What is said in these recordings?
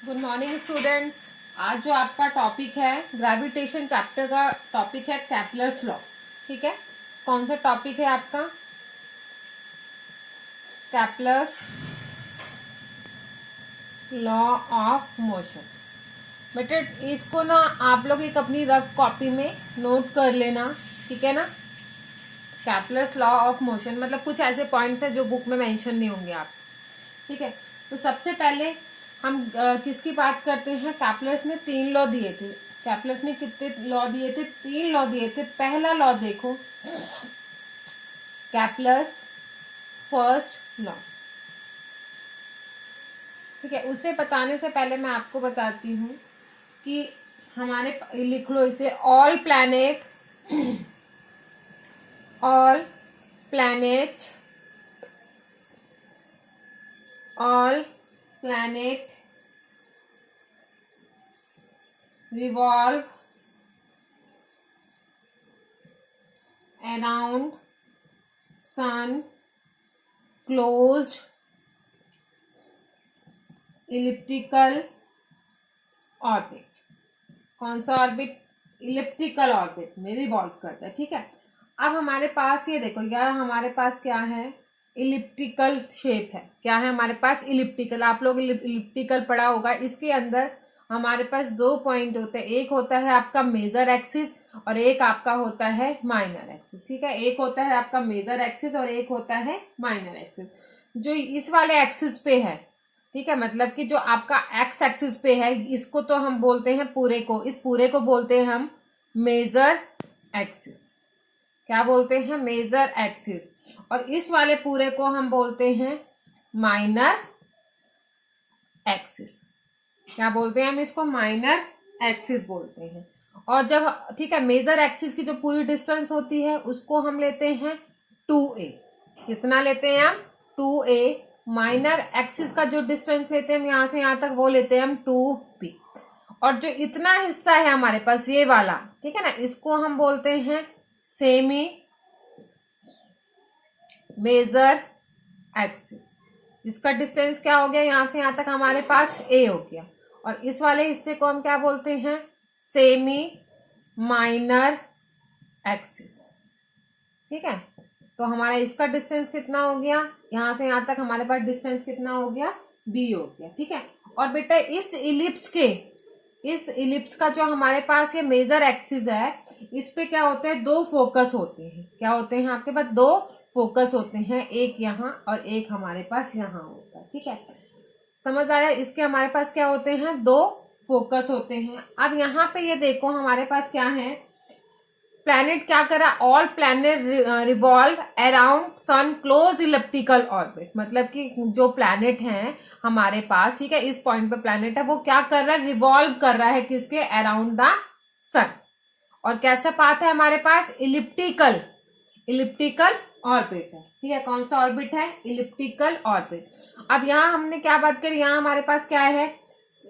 Good morning students. आज जो आपका टॉपिक है ग्रेविटेशन चैप्टर का टॉपिक है केपलर्स लॉ। ठीक है, कौन सा टॉपिक है आपका? Kepler's law of motion. बेटे इसको ना आप लोग एक अपनी रफ कॉपी में नोट कर लेना, ठीक है ना। केपलर्स लॉ ऑफ मोशन मतलब कुछ ऐसे पॉइंट्स है जो बुक में मेंशन नहीं होंगे आप, ठीक है। तो सबसे पहले हम किसकी बात करते हैं? केपलर्स ने 3 लॉ दिए थे। केपलर्स ने कितने लॉ दिए थे? 3 लॉ दिए थे। पहला लॉ देखो, केपलर्स फर्स्ट लॉ, ठीक है। उसे बताने से पहले मैं आपको बताती हूँ कि हमारे लिख लो इसे, all planet revolve around sun closed elliptical orbit। कौन सा ऑर्बिट? इलिप्टिकल ऑर्बिट में रिवॉल्व करता है, ठीक है। अब हमारे पास ये देखो, यार हमारे पास क्या है? इलिप्टिकल शेप है। क्या है हमारे पास? इलिप्टिकल। आप लोग इलिप्टिकल पढ़ा होगा। इसके अंदर हमारे पास 2 पॉइंट होते हैं। एक होता है आपका मेजर एक्सिस और एक आपका होता है माइनर एक्सिस, ठीक है। एक होता है आपका मेजर एक्सिस और एक होता है माइनर एक्सिस। जो इस वाले एक्सिस पे है, ठीक है, मतलब कि जो आपका एक्स एक्सिस पे है, इसको तो हम बोलते हैं पूरे को, इस पूरे को बोलते हैं हम मेजर एक्सिस। क्या बोलते हैं? Major axis. और इस वाले पूरे को हम बोलते हैं माइनर एक्सिस। क्या बोलते हैं हम इसको? माइनर एक्सिस बोलते हैं। और जब, ठीक है, मेजर एक्सिस की जो पूरी डिस्टेंस होती है उसको हम लेते हैं 2a। कितना लेते हैं हम? 2a। माइनर एक्सिस का जो डिस्टेंस लेते हैं हम यहां से यहां तक, वो लेते हैं हम 2p। और जो इतना हिस्सा है हमारे पास ये वाला, ठीक है ना, इसको हम बोलते हैं सेमी मेजर एक्सिस। इसका डिस्टेंस क्या हो गया? यहां से यहां तक हमारे पास a हो गया। और इस वाले हिस्से को हम क्या बोलते हैं? सेमी माइनर एक्सिस, ठीक है। तो हमारा इसका डिस्टेंस कितना हो गया? यहां से यहां तक हमारे पास डिस्टेंस कितना हो गया? b हो गया, ठीक है। और बेटा इस इलिप्स का जो हमारे पास ये मेजर एक्सिस है, इस पे क्या होते हैं? 2 फोकस होते हैं। क्या होते हैं आपके पास? 2 फोकस होते हैं, एक यहाँ और एक हमारे पास यहाँ होता है, ठीक है। समझ आया? इसके हमारे पास क्या होते हैं? 2 फोकस होते हैं। अब यहाँ पे ये देखो हमारे पास क्या है? प्लैनेट क्या कर रहा है? All planet revolve around sun close elliptical orbit. मतलब कि जो प्लैनेट हैं हमारे पास, ठीक है, इस पॉइंट पे प्लैनेट है, वो क्या कर रहा है? रिवॉल्व कर रहा है किसके? Around the sun. और कैसा पाथ है हमारे पास? इलिप्टिकल ऑर्बिट है, ठीक है। कौन सा ऑर्बिट है? Elliptical orbit. अब यहाँ हमने क्या बात करी? यहाँ हमारे पास क्या है?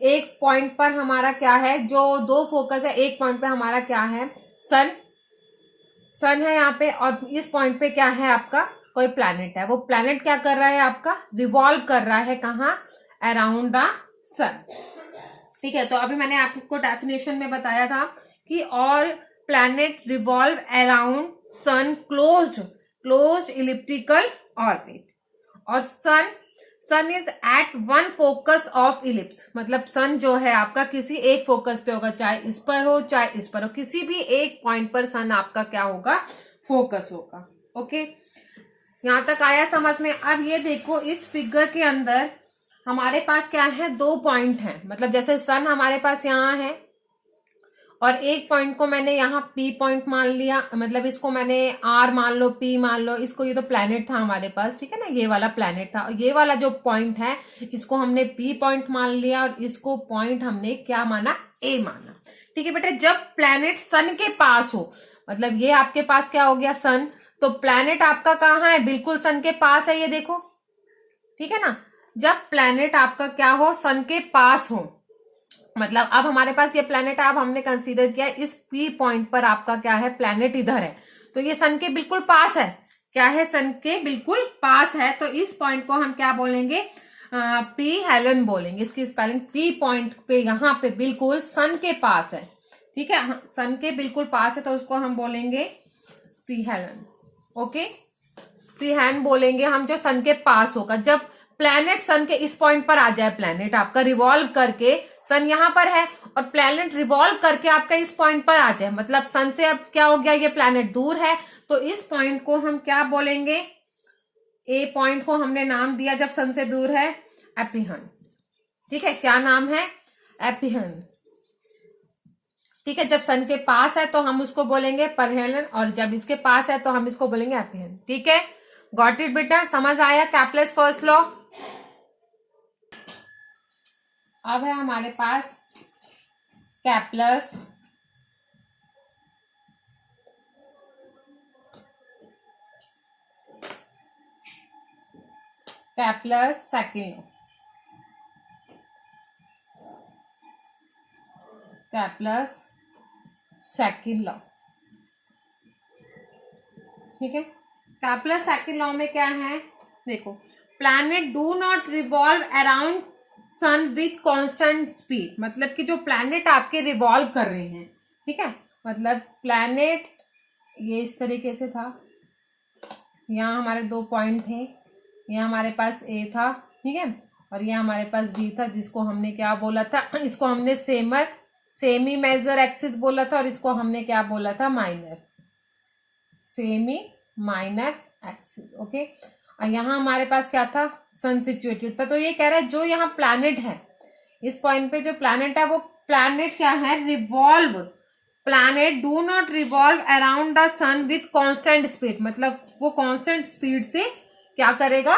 एक पॉइंट पर हमारा क्या है? जो 2 फोकस है, एक पॉइंट पे हमारा क्या है? सन है यहाँ पे। और इस पॉइंट पे क्या है आपका? कोई प्लैनेट है। वो प्लैनेट क्या कर रहा है आपका? रिवॉल्व कर रहा है कहाँ? अराउंड द सन, ठीक है। तो अभी मैंने आपको डेफिनेशन में बताया था कि all planet revolve around sun closed elliptical orbit. और sun is at one focus of ellipse. मतलब सन जो है आपका किसी एक फोकस पे होगा, चाहे इस पर हो चाहे इस पर हो, किसी भी एक पॉइंट पर सन आपका क्या होगा? फोकस होगा। ओके, यहां तक आया समझ में? अब ये देखो, इस फिगर के अंदर हमारे पास क्या है? 2 पॉइंट हैं। मतलब जैसे सन हमारे पास यहाँ है और एक पॉइंट को मैंने यहाँ P पॉइंट मान लिया, मतलब इसको मैंने R मान लो, P मान लो, इसको, ये तो प्लैनेट था हमारे पास, ठीक है ना, ये वाला प्लैनेट था। और ये वाला जो पॉइंट है इसको हमने P पॉइंट मान लिया और इसको पॉइंट हमने क्या माना? A माना, ठीक है बेटा। जब प्लैनेट सन के पास हो, मतलब ये आपके पास क्या हो गया? सन। तो प्लैनेट आपका कहाँ है? बिल्कुल सन के पास है, ये देखो, ठीक है ना। जब प्लैनेट आपका क्या हो? सन के पास हो, मतलब अब हमारे पास ये प्लैनेट है। अब हमने कंसीडर किया इस P पॉइंट पर आपका क्या है? प्लैनेट इधर है, तो ये सन के बिल्कुल पास है। क्या है? सन के बिल्कुल पास है। तो इस पॉइंट को हम क्या बोलेंगे? पी हेलन बोलेंगे, इसकी स्पेलिंग पी पॉइंट पे यहाँ पे बिल्कुल सन के पास है, ठीक है, सन के बिल्कुल पास है, तो उसको हम बोलेंगे पी हेलन। ओके, पी हैन बोलेंगे हम जो सन के पास होगा। जब प्लैनेट सन के इस पॉइंट पर आ जाए, प्लैनेट आपका रिवॉल्व करके, सन यहाँ पर है और प्लैनेट रिवॉल्व करके आपका इस पॉइंट पर आ जाए, मतलब सन से अब क्या हो गया, ये प्लैनेट दूर है, तो इस पॉइंट को हम क्या बोलेंगे, ए पॉइंट को हमने नाम दिया जब सन से दूर है, एपिहन। ठीक है, क्या नाम है, एपिहन। ठीक है, जब सन के पास है तो हम उसको बोलेंगे परहेलन, और जब इसके पास है तो हम इसको बोलेंगे एपिहन। ठीक है, गॉट इट बेटा, समझ आया कैपलेस फर्स्ट लॉ। अब है हमारे पास Kepler's second law, Kepler's second law. ठीक है, कैपलस सेकंड लॉ में क्या है, देखो, planet do not revolve around sun with constant speed, मतलब कि जो प्लैनेट आपके रिवॉल्व कर रहे हैं, ठीक है, मतलब प्लैनेट ये इस तरीके से था, यहाँ हमारे 2 पॉइंट थे, यहाँ हमारे पास ए था, ठीक है, और ये हमारे पास बी था, जिसको हमने क्या बोला था, इसको हमने सेमी मेजर एक्सिस बोला था, और इसको हमने क्या बोला था, सेमी माइनर एक्सिस। ओके, और यहाँ हमारे पास क्या था, सन सिचुएटेड था। तो ये कह रहा है जो यहाँ प्लैनेट है, इस पॉइंट पे जो प्लैनेट है, वो प्लैनेट क्या है, revolve, planet do not revolve around the sun with constant speed, मतलब वो कांस्टेंट स्पीड से क्या करेगा,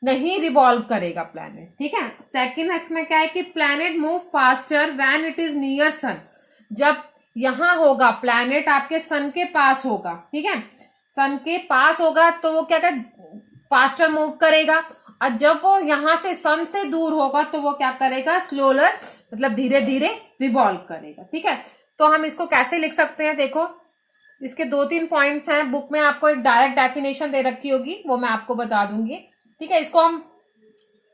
नहीं रिवॉल्व करेगा प्लैनेट। ठीक है, सेकंड इसमें क्या है कि planet move faster when it is near sun, जब यहां होगा प्लैनेट आपके सन के पास होगा, ठीक है, सन के पास होगा तो वो क्या कर फास्टर मूव करेगा, और जब वो यहां से सन से दूर होगा तो वो क्या करेगा, स्लोलर, मतलब धीरे धीरे रिवॉल्व करेगा। ठीक है, तो हम इसको कैसे लिख सकते हैं, देखो, इसके 2-3 पॉइंट्स हैं, बुक में आपको एक डायरेक्ट डेफिनेशन दे रखी होगी, वो मैं आपको बता दूंगी। ठीक है, इसको हम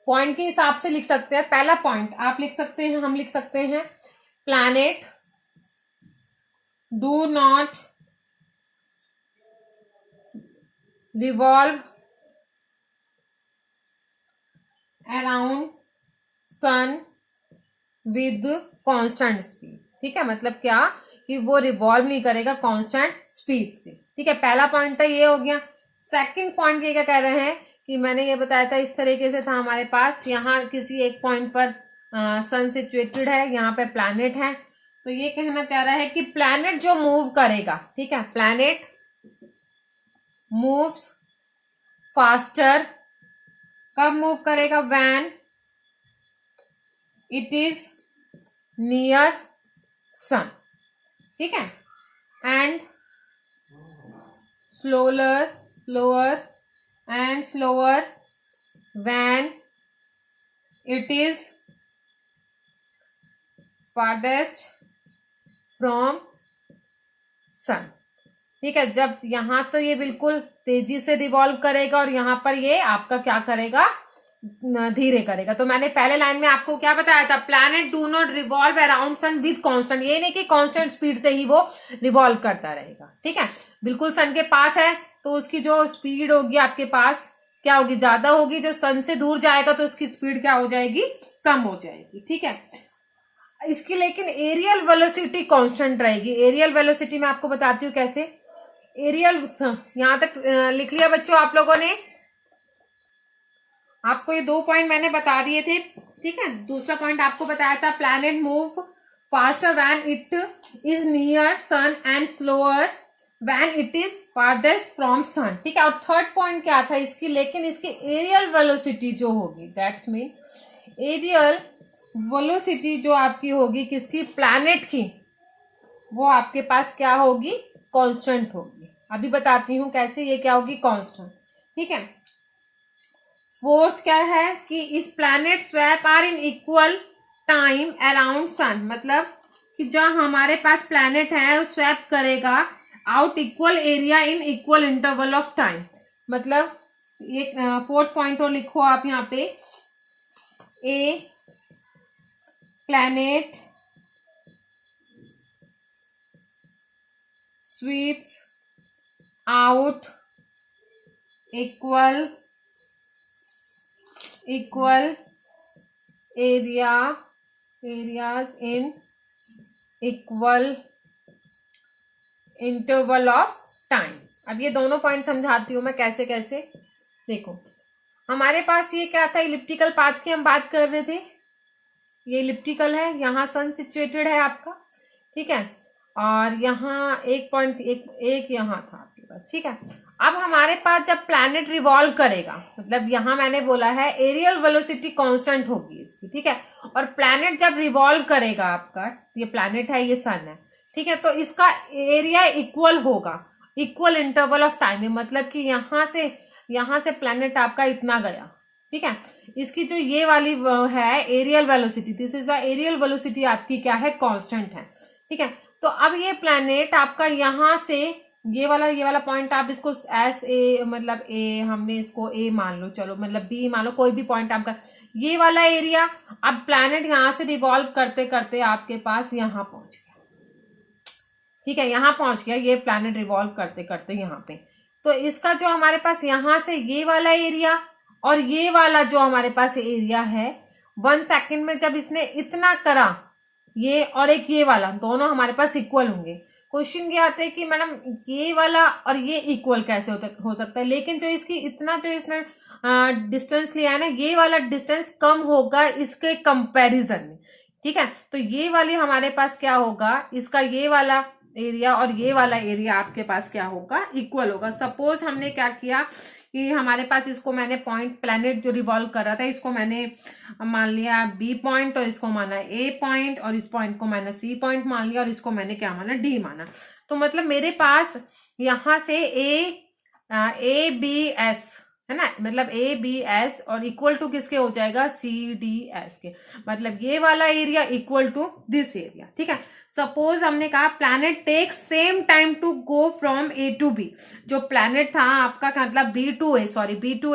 पॉइंट के हिसाब से लिख सकते हैं। पहला पॉइंट आप लिख सकते हैं, हम लिख सकते हैं, planet do not revolve around sun with constant speed. ठीक है, मतलब क्या कि वो रिवॉल्व नहीं करेगा कांस्टेंट स्पीड से। ठीक है, पहला पॉइंट तो ये हो गया। सेकंड पॉइंट ये क्या कह रहे हैं कि मैंने ये बताया था, इस तरीके से था हमारे पास, यहाँ किसी एक पॉइंट पर सन सिचुएटेड है, यहाँ पे प्लैनेट है, तो ये कहना चाह रहा है कि प्लैनेट जो मूव करेगा, ठीक है, प्लैनेट मूव्स फास्टर, कब मूव करेगा, व्हेन इट इज नियर सन। ठीक है, and slower and slower when it is farthest from sun। ठीक है, जब यहां तो ये बिल्कुल तेजी से रिवॉल्व करेगा और यहां पर ये आपका क्या करेगा, धीरे करेगा। तो मैंने पहले लाइन में आपको क्या बताया था, planet do not revolve around sun with constant, ये नहीं कि कांस्टेंट स्पीड से ही वो रिवॉल्व करता रहेगा। ठीक है, बिल्कुल सन के पास है तो उसकी जो स्पीड होगी आपके पास क्या होगी, ज्यादा होगी, जो सन से दूर जाएगा तो उसकी स्पीड क्या हो जाएगी, कम हो जाएगी। ठीक है, इसकी लेकिन एरियल वेलोसिटी कांस्टेंट रहेगी। एरियल वेलोसिटी मैं आपको बताती हूँ कैसे। एरियल, यहां तक लिख लिया बच्चों आप लोगों ने, आपको ये 2 पॉइंट मैंने बता दिए थे। ठीक है, दूसरा पॉइंट आपको बताया था, planet move faster when it is near sun and slower when it is farthest from sun. ठीक है, और थर्ड पॉइंट क्या था इसकी, लेकिन इसकी एरियल वेलोसिटी जो होगी, दैट्स मीन एरियल वेलोसिटी जो आपकी होगी किसकी, प्लैनेट की, वो आपके पास क्या होगी, कांस्टेंट होगी। अभी बताती हूं कैसे, ये क्या होगी, कांस्टेंट। ठीक है, फोर्थ क्या है कि इस planet sweep are in equal time around sun, मतलब कि जो हमारे पास प्लैनेट है वो स्वैप करेगा out equal area in equal interval of time. मतलब एक फोर्थ पॉइंट और लिखो आप यहाँ पे, A planet sweeps out equal areas in equal interval of time। अब ये दोनों पॉइंट समझाती हूँ मैं कैसे कैसे। देखो हमारे पास ये क्या था, इलिप्टिकल पाथ की हम बात कर रहे थे। ये इलिप्टिकल है, यहाँ सन सिचुएटेड है आपका, ठीक है, और यहाँ एक पॉइंट एक यहाँ था आपके पास, ठीक है। अब हमारे पास जब प्लैनेट रिवॉल्व करेगा, मतलब यहाँ मैंने बोला है एरियल वेलोसिटी कांस्टेंट होगी इसकी, ठीक है, और प्लैनेट जब रिवॉल्व करेगा आपका, ये प्लैनेट है, ये सन है, ठीक है, तो इसका एरिया इक्वल होगा, इक्वल इंटरवल ऑफ टाइम में, मतलब कि यहाँ से प्लैनेट आपका इतना गया, ठीक है। इसकी जो ये वाली है areal velocity, this is the areal velocity आपकी क्या है, कांस्टेंट है, ठीक है। तो अब ये प्लैनेट आपका यहाँ से ये वाला पॉइंट आप इसको एस ए, मतलब ए, हमने इसको ए मान लो, चलो मतलब बी मान लो, कोई भी पॉइंट आपका, ये वाला एरिया। अब प्लैनेट यहाँ से रिवॉल्व करते करते आपके पास यहाँ पहुंच गया, ठीक है, यहाँ पहुंच गया ये प्लैनेट रिवॉल्व करते करते यहाँ पे। तो इसका जो हमारे पास यहाँ से ये वाला एरिया और ये वाला जो हमारे पास एरिया है, 1 सेकेंड में जब इसने इतना करा, ये और एक ये वाला, दोनों हमारे पास इक्वल होंगे। क्वेश्चन ये आते हैं कि मैडम ये वाला और ये इक्वल कैसे हो सकता है, लेकिन जो इसकी इतना जो इसने डिस्टेंस लिया है ना, ये वाला डिस्टेंस कम होगा इसके कंपैरिजन में, ठीक है। तो ये वाली हमारे पास क्या होगा, इसका ये वाला एरिया और ये वाला एरिया आपके पास क्या होगा, इक्वल होगा। सपोज हमने क्या किया कि हमारे पास इसको मैंने पॉइंट, प्लैनेट जो रिवॉल्व कर रहा था, इसको मैंने मान लिया बी पॉइंट और इसको माना ए पॉइंट और इस पॉइंट को मैंने सी पॉइंट मान लिया और इसको मैंने क्या माना, डी माना। तो मतलब मेरे पास यहाँ से ए बी एस है ना, मतलब ए बी एस और इक्वल टू किसके हो जाएगा, सी डी एस के, मतलब ये वाला area equal to this area, ठीक है। सपोज हमने कहा planet take same time to go from A to B, जो प्लैनेट था आपका मतलब बी टू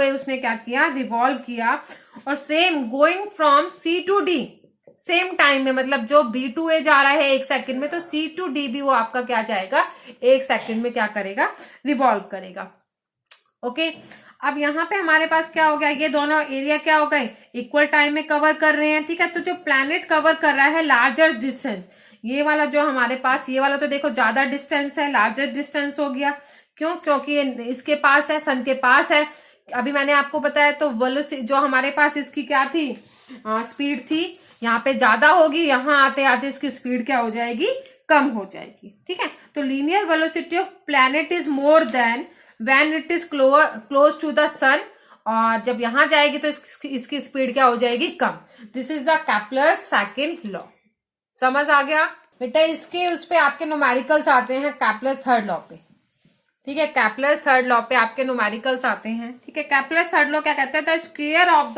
ए उसने क्या किया, रिवॉल्व किया, और same going from C to D same time में, मतलब जो बी टू ए जा रहा है 1 सेकंड में, तो सी टू डी भी वो आपका क्या जाएगा, 1 सेकंड में क्या करेगा, रिवॉल्व करेगा। ओके, अब यहाँ पे हमारे पास क्या हो गया, ये दोनों एरिया क्या हो गए, इक्वल टाइम में कवर कर रहे हैं, ठीक है। तो जो प्लैनेट कवर कर रहा है लार्जर डिस्टेंस, ये वाला जो हमारे पास, ये वाला तो देखो ज्यादा डिस्टेंस है, लार्जर डिस्टेंस हो गया, क्यों, क्योंकि इसके पास है, सन के पास है। अभी मैंने आपको बताया, तो वेलोसिटी जो हमारे पास इसकी क्या थी, स्पीड थी, यहाँ पे ज्यादा होगी, यहाँ आते आते इसकी स्पीड क्या हो जाएगी, कम हो जाएगी, ठीक है। तो linear velocity of planet is more than when it is close to the sun, और जब यहां जाएगी तो इसकी स्पीड क्या हो जाएगी, कम। This is the Kepler's second law. समझ आ गया बेटा। इसके उस पे आपके न्यूमेरिकल्स आते हैं केप्लर्स थर्ड लॉ पे, ठीक है, केप्लर्स थर्ड लॉ पे आपके न्यूमेरिकल्स आते हैं, ठीक है। केप्लर्स थर्ड लॉ क्या कहता है, the square of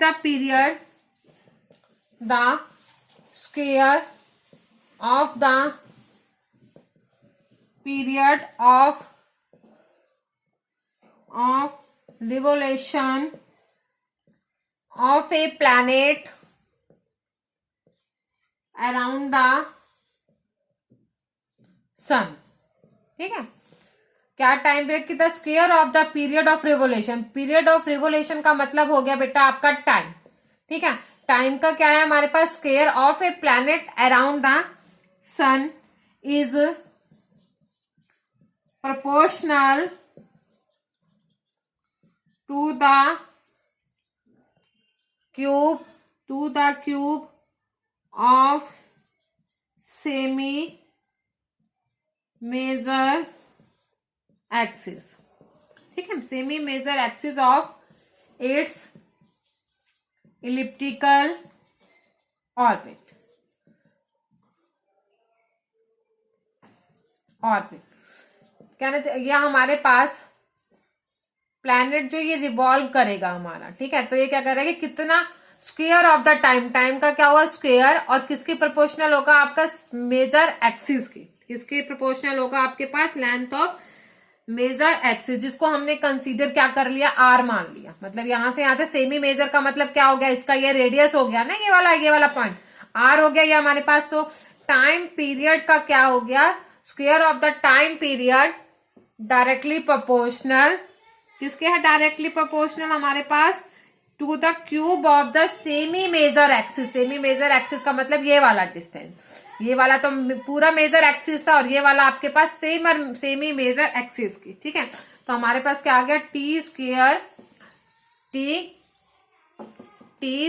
the period, the square of the period of revolution of a planet around the sun, ठीक है। क्या टाइम पीरियड की, the square of the period of revolution, period of revolution का मतलब हो गया बेटा आपका टाइम, ठीक है। टाइम का क्या है हमारे पास, square of a planet around the sun is proportional to the cube of semi major axis, ठीक है, semi major axis of its elliptical orbit, कहना चाहिए हमारे पास प्लैनेट जो ये रिवॉल्व करेगा हमारा, ठीक है। तो ये क्या करेगा, कितना square of the time, time का क्या हुआ स्क्वायर, और किसके प्रोपोर्शनल होगा, आपका मेजर एक्सिस के, किसके प्रोपोर्शनल होगा, आपके पास लेंथ ऑफ मेजर एक्सिस, जिसको हमने कंसीडर क्या कर लिया, आर मान लिया। मतलब यहां से यहां से सेमी मेजर का मतलब क्या हो गया, इसका ये रेडियस हो गया ना, ये वाला पॉइंट आर हो गया ये हमारे पास। तो टाइम पीरियड का क्या हो गया, square of the time period directly proportional, किसके है डायरेक्टली प्रोपोर्शनल हमारे पास, to the cube of the semi major axis. Semi major axis का मतलब ये वाला डिस्टेंस, ये वाला तो पूरा मेजर एक्सिस था, और ये वाला आपके पास सेमी मेजर एक्सिस की, ठीक है। तो हमारे पास क्या आ गया, टी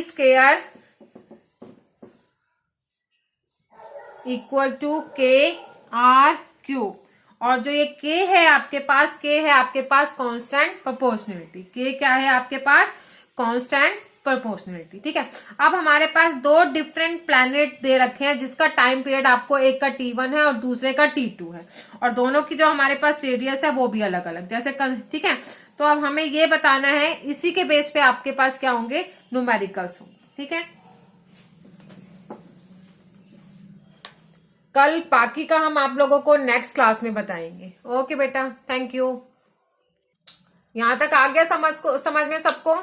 स्क्वायर इक्वल टू के आर क्यूब, और जो ये के है आपके पास कांस्टेंट प्रोपोर्शनलिटी। के क्या है आपके पास, कांस्टेंट प्रोपोर्शनलिटी, ठीक है। अब हमारे पास दो डिफरेंट प्लैनेट दे रखे हैं, जिसका टाइम पीरियड आपको एक का T1 है और दूसरे का T2 है, और दोनों की जो हमारे पास रेडियस है वो भी अलग अलग, जैसे ठीक है। तो अब हमें ये बताना है, इसी के बेस पे आपके पास क्या होंगे, न्यूमेरिकल्स होंगे, ठीक है। कल बाकी का हम आप लोगों को नेक्स्ट क्लास में बताएंगे। ओके बेटा, थैंक यू। यहां तक आ गया समझ में सबको।